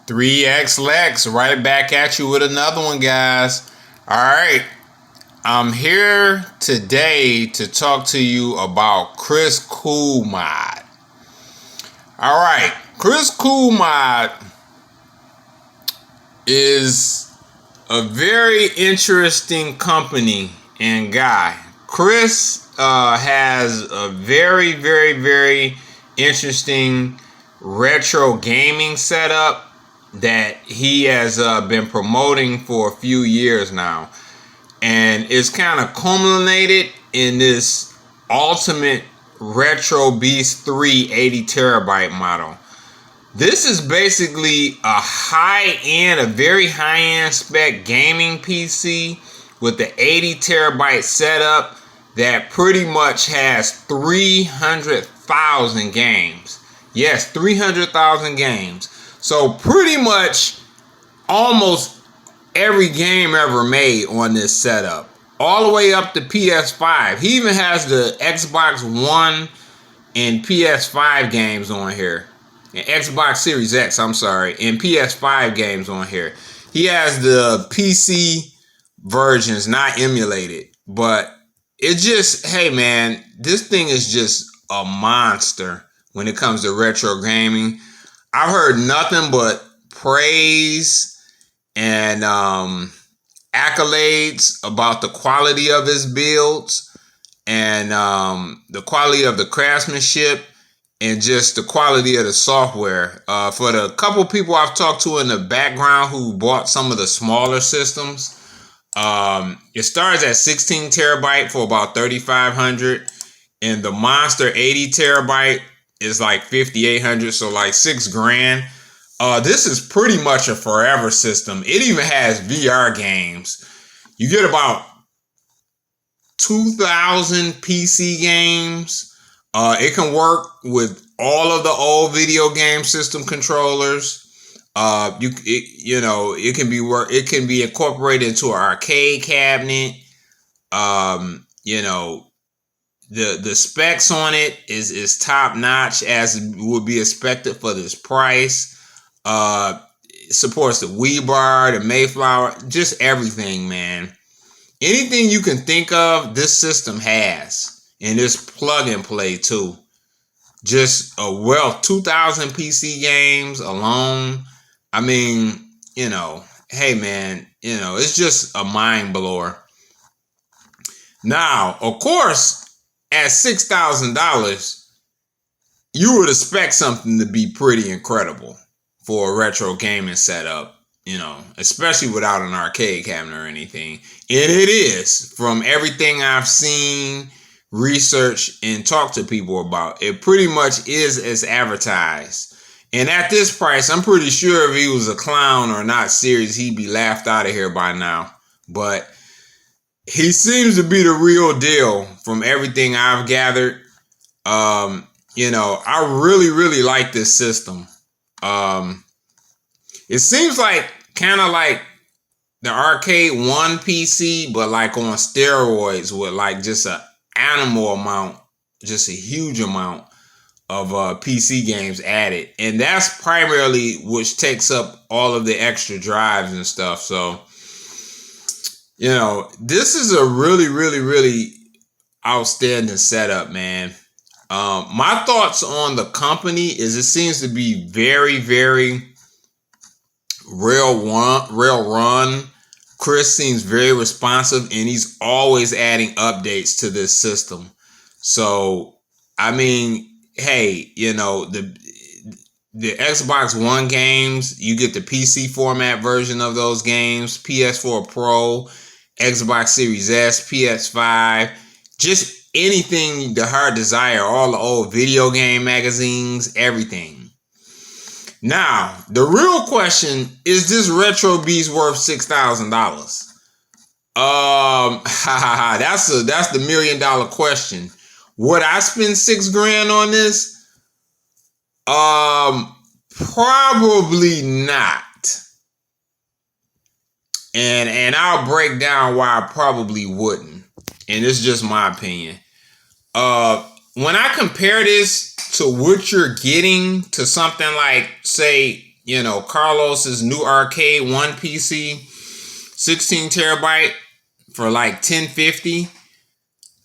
3X Lex, right back at you with another one, guys. All right, I'm here today to talk to you about Kris Cool Mod. All right, Kris Cool Mod is a very interesting company and guy. Kris has a very interesting retro gaming setup that he has been promoting for a few years now, and it's kind of culminated in this ultimate retro beast 3 80 terabyte model. This is basically a very high-end spec gaming PC with the 80 terabyte setup that pretty much has 300,000 games. Yes, 300,000 games. So pretty much almost every game ever made on this setup, all the way up to PS5. He even has the Xbox One and PS5 games on here. And Xbox Series X, and PS5 games on here. He has the PC versions, not emulated. But it just, hey man, this thing is just a monster when it comes to retro gaming. I've heard nothing but praise and accolades about the quality of his builds and the quality of the craftsmanship and just the quality of the software. For the couple people I've talked to in the background who bought some of the smaller systems, it starts at 16 terabyte for about $3,500, and the monster 80 terabyte is like $5,800, so like $6,000. This is pretty much a forever system. It even has VR games. You get about 2,000 PC games. It can work with all of the old video game system controllers. It can be incorporated into an arcade cabinet. The specs on it is top notch, as would be expected for this price. It supports the Wii Bar, the Mayflower, just everything, man. Anything you can think of, this system has. And it's plug and play too. Just 2,000 PC games alone. I mean, hey man, it's just a mind blower. Now, of course, at $6,000, you would expect something to be pretty incredible for a retro gaming setup, especially without an arcade cabinet or anything. And it is, from everything I've seen, research, and talked to people about. It pretty much is as advertised. And at this price, I'm pretty sure if he was a clown or not serious, he'd be laughed out of here by now. But he seems to be the real deal from everything I've gathered. I really like this system. It seems like kind of like the Arcade One PC, but like on steroids with like just a huge amount of PC games added. And that's primarily which takes up all of the extra drives and stuff. So, this is a really outstanding setup, man. My thoughts on the company is it seems to be very real run. Kris seems very responsive, and he's always adding updates to this system. So, I mean, hey, the Xbox One games, you get the PC format version of those games, PS4 Pro, Xbox Series S, PS5, just anything the heart desire, all the old video game magazines, everything. Now, the real question is this retro beast worth $6,000? That's the $1 million question. Would I spend $6,000 on this? Probably not. And I'll break down why I probably wouldn't. And it's just my opinion. When I compare this to what you're getting to something like, say, Carlos's new Arcade One PC, 16 terabyte for like $1050.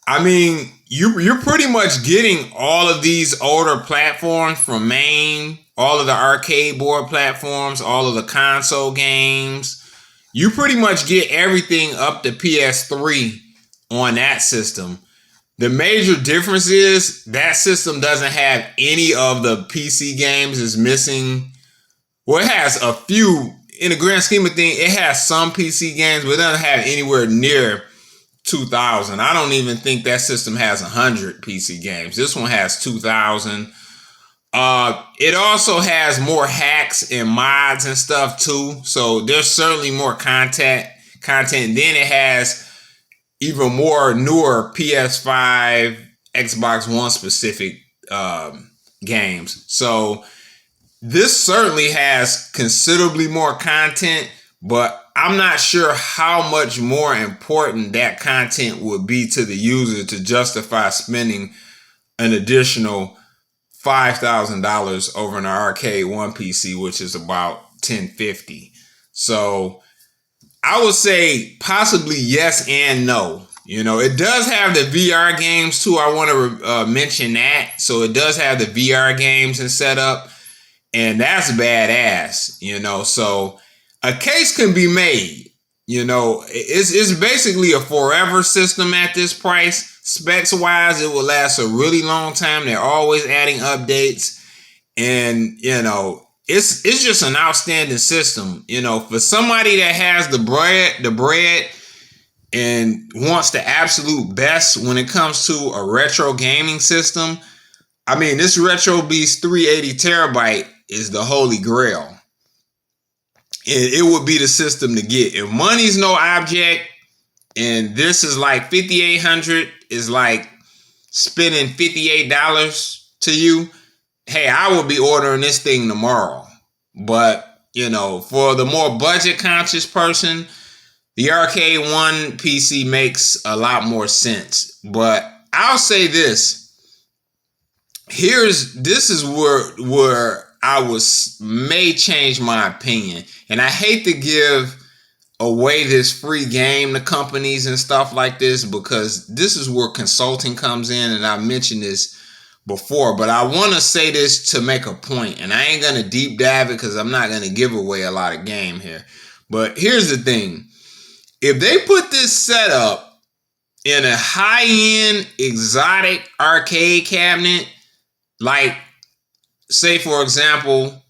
I mean, you're pretty much getting all of these older platforms from MAME, all of the arcade board platforms, all of the console games. You pretty much get everything up to PS3 on that system. The major difference is that system doesn't have any of the PC games. It's missing. Well, it has a few. In the grand scheme of things, it has some PC games, but it doesn't have anywhere near 2,000. I don't even think that system has 100 PC games. This one has 2,000. It also has more hacks and mods and stuff too. So there's certainly more content. Then it has even more newer PS5, Xbox One specific games. So this certainly has considerably more content, but I'm not sure how much more important that content would be to the user to justify spending an additional $5,000 over an Arcade One PC, which is about $1050. So I would say possibly yes and no. It does have the VR games too. I want to mention that. So it does have the VR games and setup, and that's badass. So a case can be made. It's basically a forever system at this price. Specs wise, it will last a really long time. They're always adding updates, and it's just an outstanding system. For somebody that has the bread and wants the absolute best when it comes to a retro gaming system, I mean, this Retro Beast 380 terabyte is the holy grail. It would be the system to get. If money's no object, and this is like $5,800, is like spending $58 to you, hey, I will be ordering this thing tomorrow. But, for the more budget conscious person, the Arcade One PC makes a lot more sense. But I'll say this. This is where I may change my opinion. And I hate to give away this free game to companies and stuff like this, because this is where consulting comes in, and I mentioned this before, but I want to say this to make a point, and I ain't going to deep dive it because I'm not going to give away a lot of game here. But here's the thing. If they put this setup in a high-end exotic arcade cabinet, like, say, for example,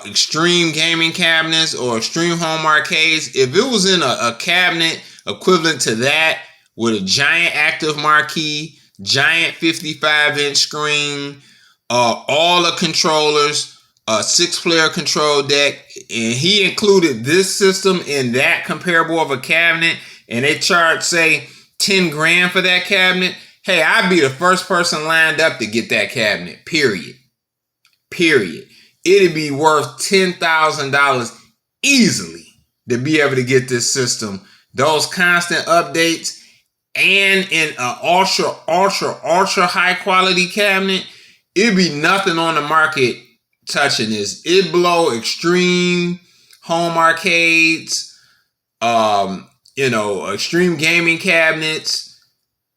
extreme gaming cabinets or extreme home arcades, if it was in a cabinet equivalent to that with a giant active marquee, giant 55-inch screen, all the controllers, a 6-player control deck, and he included this system in that comparable of a cabinet, and they charge, say, 10 grand for that cabinet, hey, I'd be the first person lined up to get that cabinet, period. It'd be worth $10,000 easily to be able to get this system. Those constant updates, and in an ultra high quality cabinet, it'd be nothing on the market touching this. It'd blow extreme home arcades, extreme gaming cabinets.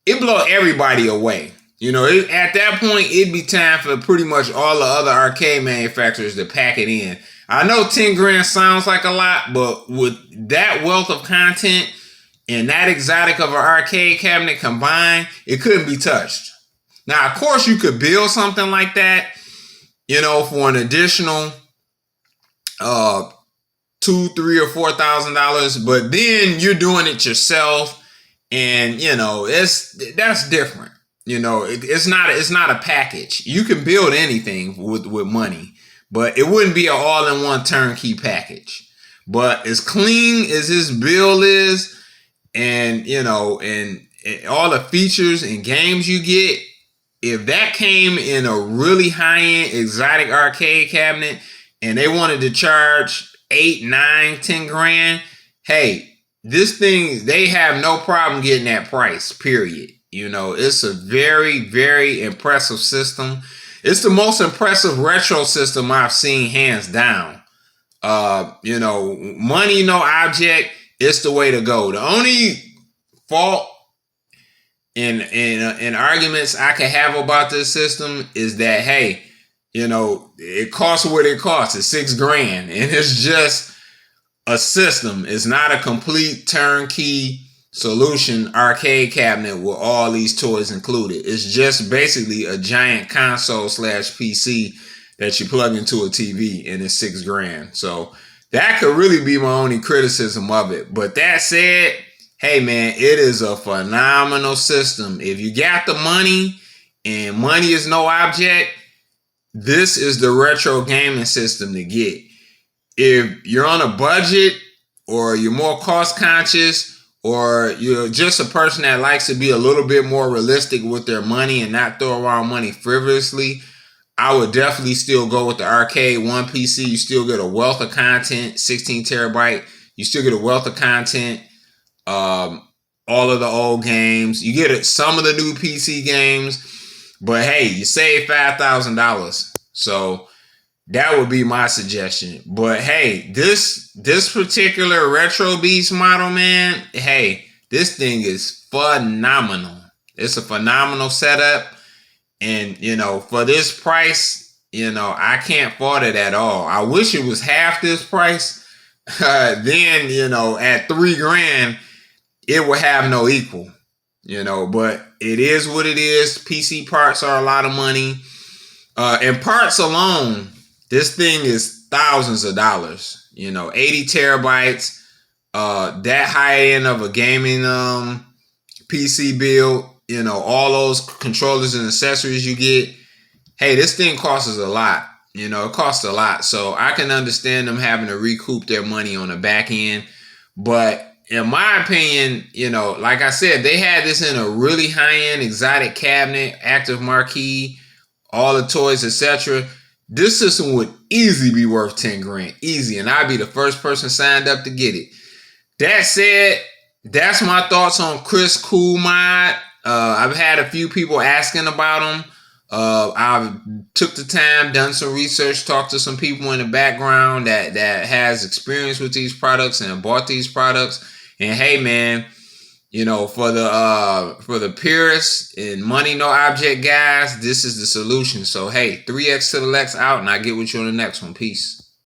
It'd blow everybody away. At that point, it'd be time for pretty much all the other arcade manufacturers to pack it in. I know 10 grand sounds like a lot, but with that wealth of content and that exotic of an arcade cabinet combined, it couldn't be touched. Now, of course, you could build something like that, for an additional $2,000, $3,000 or $4,000, but then you're doing it yourself, and that's different. It's not a package. You can build anything with money, but it wouldn't be an all-in-one turnkey package. But as clean as this build is, and all the features and games you get, if that came in a really high-end exotic arcade cabinet and they wanted to charge 8, 9, 10 grand, hey, this thing, they have no problem getting that price, period. It's a very, very impressive system. It's the most impressive retro system I've seen, hands down. Money no object, it's the way to go. The only fault in arguments I can have about this system is that, hey, it costs what it costs. It's $6,000, and it's just a system. It's not a complete turnkey solution arcade cabinet with all these toys included. It's just basically a giant console / PC that you plug into a TV, and it's $6,000. So that could really be my only criticism of it. But that said, hey man, it is a phenomenal system. If you got the money and money is no object, this is the retro gaming system to get. If you're on a budget, or you're more cost conscious, or you're just a person that likes to be a little bit more realistic with their money and not throw around money frivolously, I would definitely still go with the Arcade One PC. You still get a wealth of content, 16 terabyte. You still get a wealth of content. All of the old games. You get some of the new PC games. But hey, you save $5,000. So that would be my suggestion. But hey, this particular Retro Beast model, man, hey, this thing is phenomenal. It's a phenomenal setup. And, for this price, I can't fault it at all. I wish it was half this price. Then, at $3,000, it would have no equal. But it is what it is. PC parts are a lot of money. And parts alone, this thing is thousands of dollars. 80 terabytes. That high end of a gaming PC build. All those controllers and accessories you get. Hey, this thing costs a lot. It costs a lot. So I can understand them having to recoup their money on the back end. But in my opinion, like I said, they had this in a really high-end exotic cabinet, active marquee, all the toys, etc. This system would easily be worth $10,000. Easy. And I'd be the first person signed up to get it. That said, that's my thoughts on Kris Cool Mod. I've had a few people asking about them. I've took the time, done some research, talked to some people in the background that has experience with these products and bought these products. And hey, man, for the purists and money no object guys, this is the solution. So hey, 3X to the Lex out, and I'll get with you on the next one. Peace.